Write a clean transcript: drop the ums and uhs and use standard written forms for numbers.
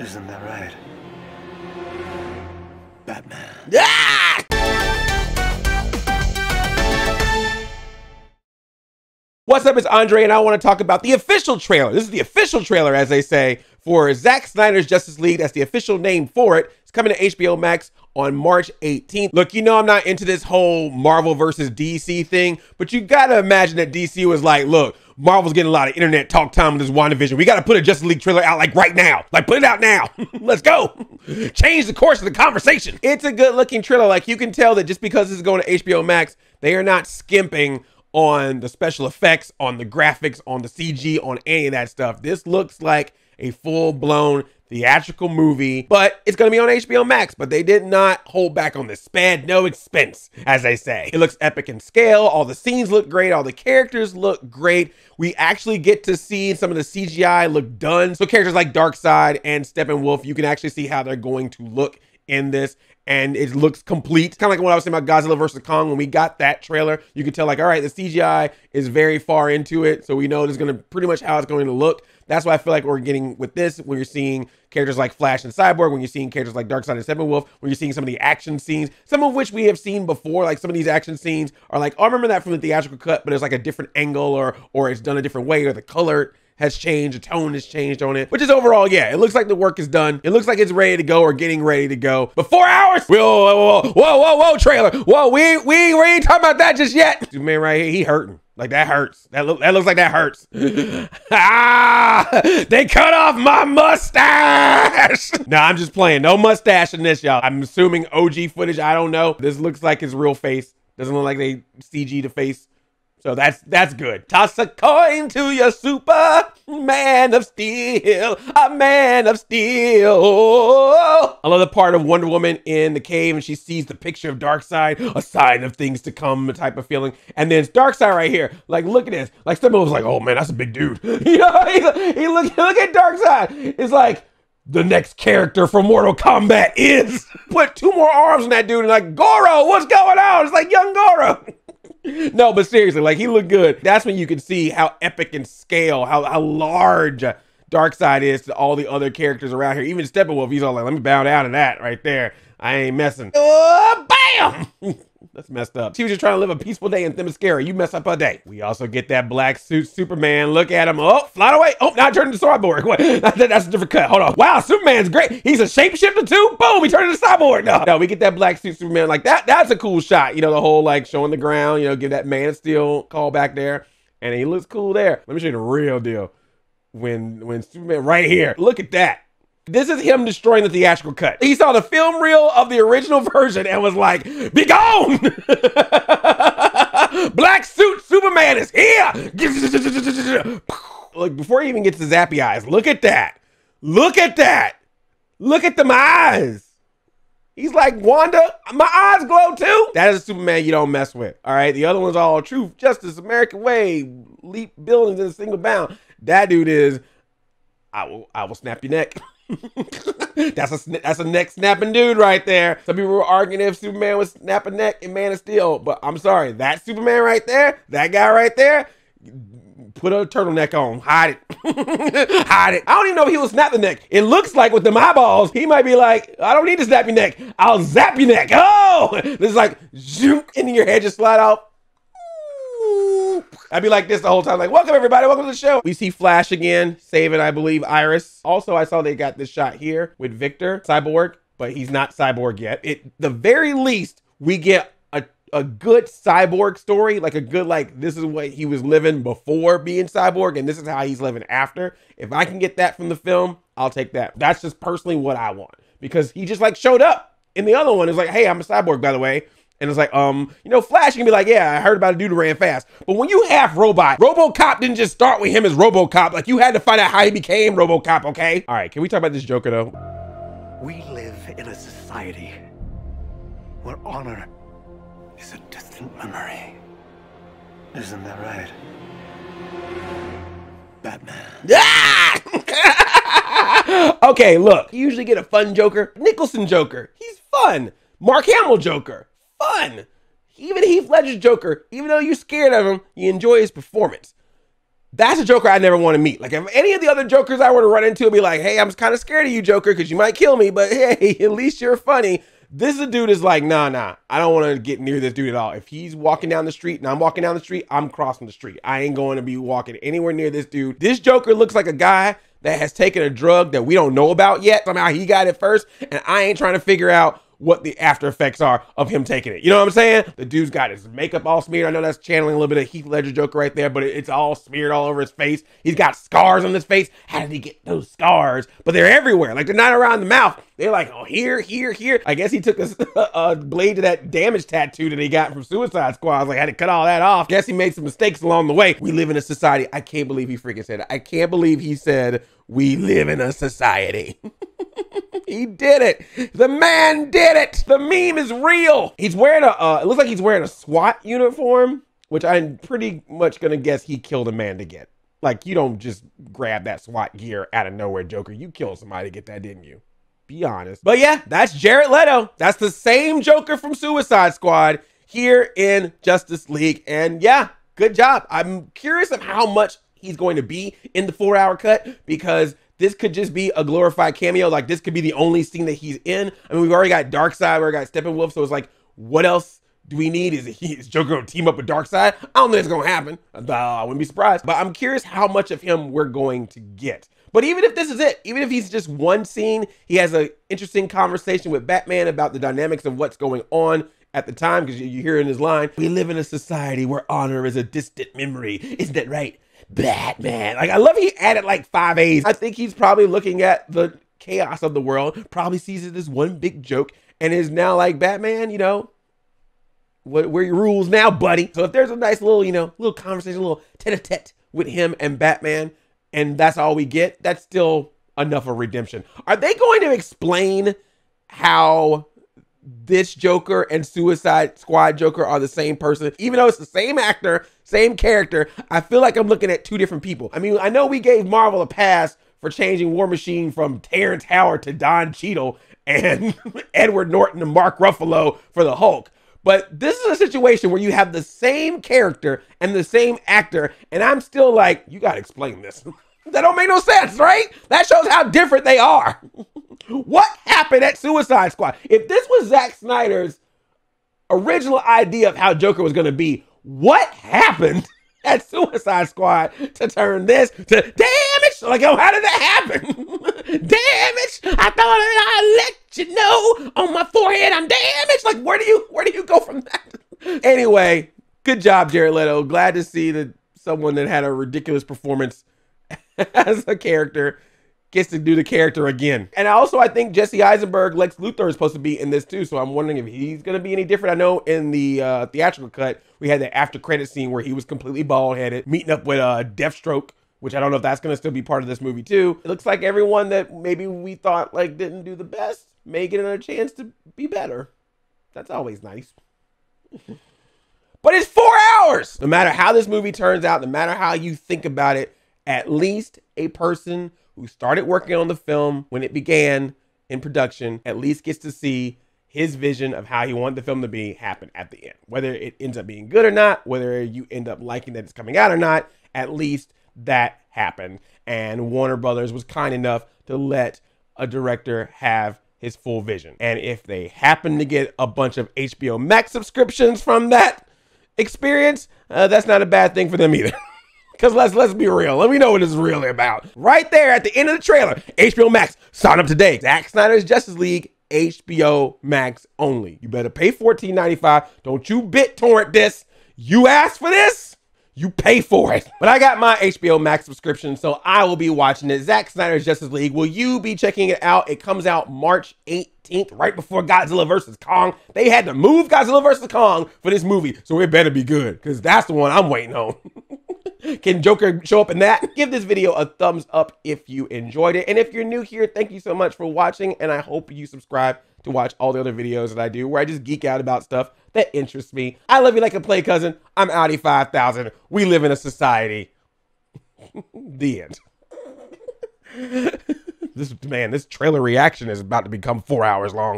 Isn't that right? Batman. Ah! What's up, it's Andre, and I want to talk about the official trailer. This is the official trailer, as they say, for Zack Snyder's Justice League. That's the official name for it. It's coming to HBO Max on March 18th. Look, you know I'm not into this whole Marvel versus DC thing, but you gotta imagine that DC was like, look, Marvel's getting a lot of internet talk time with this WandaVision. We gotta put a Justice League trailer out like right now. Like, put it out now. Let's go. Change the course of the conversation. It's a good looking trailer. Like, you can tell that just because this is going to HBO Max, they are not skimping on the special effects, on the graphics, on the CG, on any of that stuff. This looks like a full-blown theatrical movie, but it's going to be on HBO Max, but they did not hold back on this. Spared no expense, as they say. It looks epic in scale. All the scenes look great. All the characters look great. We actually get to see some of the CGI look done. So characters like Darkseid and Steppenwolf, you can actually see how they're going to look in this, and it looks complete. It's kind of like what I was saying about Godzilla vs. Kong. When we got that trailer, you could tell like, all right, the CGI is very far into it, so we know it's going to pretty much how it's going to look. That's what I feel like we're getting with this, when you're seeing characters like Flash and Cyborg, when you're seeing characters like Darkseid and Steppenwolf, when you're seeing some of the action scenes, some of which we have seen before. Like some of these action scenes are like, oh, I remember that from the theatrical cut, but it's like a different angle, or it's done a different way, or the color has changed, the tone has changed on it, which is overall, yeah, it looks like the work is done. It looks like it's ready to go, or getting ready to go. But 4 hours? Whoa, trailer. Whoa, we ain't talking about that just yet. Dude, man, right here, he hurting. Like, that hurts. That looks like that hurts. Ah, they cut off my mustache. Nah, I'm just playing. No mustache in this, y'all. I'm assuming OG footage. I don't know. This looks like his real face. Doesn't look like they CG the face. So that's good. Toss a coin to your super man of steel, a man of steel. I love the part of Wonder Woman in the cave and she sees the picture of Darkseid, a sign of things to come, type of feeling. And then it's Darkseid right here. Like, look at this. Like, someone was like, oh man, that's a big dude. You know, he look at Darkseid. It's like, the next character from Mortal Kombat is. Put 2 more arms on that dude and like, Goro, what's going on? It's like young Goro. No, but seriously, like, he looked good. That's when you can see how epic in scale, how large Darkseid is to all the other characters around here. Even Steppenwolf, he's all like, let me bow down to that right there. I ain't messing. Bam! That's messed up. She was just trying to live a peaceful day in Themyscira. You mess up her day. We also get that black suit Superman. Look at him. Oh, fly away. Oh, now turned into Cyborg. Wait, that's a different cut. Hold on. Wow, Superman's great. He's a shapeshifter too. Boom, he turned into Cyborg. No, we get that black suit Superman like that. That's a cool shot. You know, the whole like showing the ground, you know, give that Man of Steel call back there. And he looks cool there. Let me show you the real deal. When Superman right here, look at that. This is him destroying the theatrical cut. He saw the film reel of the original version and was like, be gone! Black suit Superman is here! Like, before he even gets the zappy eyes, look at that. Look at that. Look at them eyes. He's like, Wanda, my eyes glow too. That is a Superman you don't mess with, all right? The other one's all truth, justice, American way, leap buildings in a single bound. That dude is, I will snap your neck. That's a neck snapping dude right there. Some people were arguing if Superman would snap a neck in Man of Steel, but I'm sorry, that Superman right there, that guy right there, put a turtleneck on, hide it. Hide it. I don't even know if he will snap the neck. It looks like with them eyeballs, he might be like, I don't need to snap your neck, I'll zap your neck. Oh, this is like zoom into your head, just slide out. I'd be like this the whole time, like, welcome everybody, welcome to the show. We see Flash again, saving, I believe, Iris. Also, I saw they got this shot here with Victor, Cyborg, but he's not Cyborg yet. At the very least, we get a good Cyborg story, like a good, like, this is what he was living before being Cyborg, and this is how he's living after. If I can get that from the film, I'll take that. That's just personally what I want, because he just, like, showed up. In the other one, it's like, hey, I'm a Cyborg, by the way. And it's like, you know, Flash can be like, yeah, I heard about a dude who ran fast. But when you half robot, RoboCop didn't just start with him as RoboCop. Like, you had to find out how he became RoboCop, okay? All right, can we talk about this Joker, though? We live in a society where honor is a distant memory. Isn't that right? Batman. Ah! Okay, look, you usually get a fun Joker. Nicholson Joker, he's fun. Mark Hamill Joker, fun. Even Heath Ledger's Joker, even though you're scared of him, you enjoy his performance. That's a Joker I never want to meet. Like, if any of the other Jokers I were to run into and be like, hey, I'm kind of scared of you, Joker, because you might kill me, but hey, at least you're funny. This is a dude is like, nah, I don't want to get near this dude at all. If he's walking down the street and I'm walking down the street, I'm crossing the street. I ain't going to be walking anywhere near this dude. This Joker looks like a guy that has taken a drug that we don't know about yet. Somehow he got it first, and I ain't trying to figure out what the after effects are of him taking it. You know what I'm saying? The dude's got his makeup all smeared. I know that's channeling a little bit of Heath Ledger Joker right there, but it's all smeared all over his face. He's got scars on his face. How did he get those scars? But they're everywhere. Like, they're not around the mouth. They're like, oh, here. I guess he took a blade to that damage tattoo that he got from Suicide Squad. I was like, had to cut all that off. Guess he made some mistakes along the way. We live in a society. I can't believe he freaking said it. I can't believe he said, we live in a society. He did it. The man did it. The meme is real. He's wearing it looks like he's wearing a SWAT uniform, which I'm pretty much gonna guess he killed a man to get. Like, you don't just grab that SWAT gear out of nowhere, Joker. You killed somebody to get that, didn't you? Be honest. But yeah, that's Jared Leto. That's the same Joker from Suicide Squad here in Justice League. And yeah, good job. I'm curious of how much he's going to be in the 4-hour cut, because this could just be a glorified cameo. Like, this could be the only scene that he's in. I mean, we've already got Darkseid, we already got Steppenwolf, so it's like, what else do we need? Is Joker going to team up with Darkseid? I don't think it's going to happen. I wouldn't be surprised. But I'm curious how much of him we're going to get. But even if this is it, even if he's just one scene, he has an interesting conversation with Batman about the dynamics of what's going on at the time, because you hear in his line, we live in a society where honor is a distant memory. Isn't that right, Batman? Like, I love he added like 5 A's. I think he's probably looking at the chaos of the world, probably sees it as one big joke, and is now like, Batman, you know, what are your rules now, buddy? So if there's a nice little, you know, little conversation, a little tete-a-tete with him and Batman, and that's all we get, that's still enough of redemption. Are they going to explain how this Joker and Suicide Squad Joker are the same person? Even though it's the same actor, same character, I feel like I'm looking at 2 different people. I mean, I know we gave Marvel a pass for changing War Machine from Terrence Howard to Don Cheadle and Edward Norton and Mark Ruffalo for the Hulk. But this is a situation where you have the same character and the same actor, and I'm still like, you gotta explain this. That don't make no sense, right? That shows how different they are. What happened at Suicide Squad? If this was Zack Snyder's original idea of how Joker was going to be, what happened at Suicide Squad to turn this to damage? Like, oh, how did that happen? Damage? I thought I'd let you know on my forehead I'm damaged. Like, where do you go from that? Anyway, good job, Jared Leto. Glad to see that someone that had a ridiculous performance as a character gets to do the character again. And also, I think Jesse Eisenberg, Lex Luthor, is supposed to be in this too, so I'm wondering if he's going to be any different. I know in the theatrical cut, we had the after credit scene where he was completely bald-headed, meeting up with Deathstroke, which I don't know if that's going to still be part of this movie too. It looks like everyone that maybe we thought like didn't do the best may get another chance to be better. That's always nice. But it's 4 hours! No matter how this movie turns out, no matter how you think about it, at least a person who started working on the film when it began in production at least gets to see his vision of how he wanted the film to be happen at the end. Whether it ends up being good or not, whether you end up liking that it's coming out or not, at least that happened. And Warner Brothers was kind enough to let a director have his full vision. And if they happen to get a bunch of HBO Max subscriptions from that experience, that's not a bad thing for them either. Because let's be real. Let me know what it's really about. Right there at the end of the trailer, HBO Max, sign up today. Zack Snyder's Justice League, HBO Max only. You better pay $14.95. Don't you BitTorrent this. You asked for this, you pay for it. But I got my HBO Max subscription, so I will be watching it. Zack Snyder's Justice League. Will you be checking it out? It comes out March 18th, right before Godzilla vs. Kong. They had to move Godzilla vs. Kong for this movie, so it better be good, because that's the one I'm waiting on. Can Joker show up in that? Give this video a thumbs up if you enjoyed it. And if you're new here, thank you so much for watching. And I hope you subscribe to watch all the other videos that I do where I just geek out about stuff that interests me. I love you like a play cousin. I'm Audi 5000. We live in a society. The end. This trailer reaction is about to become 4 hours long.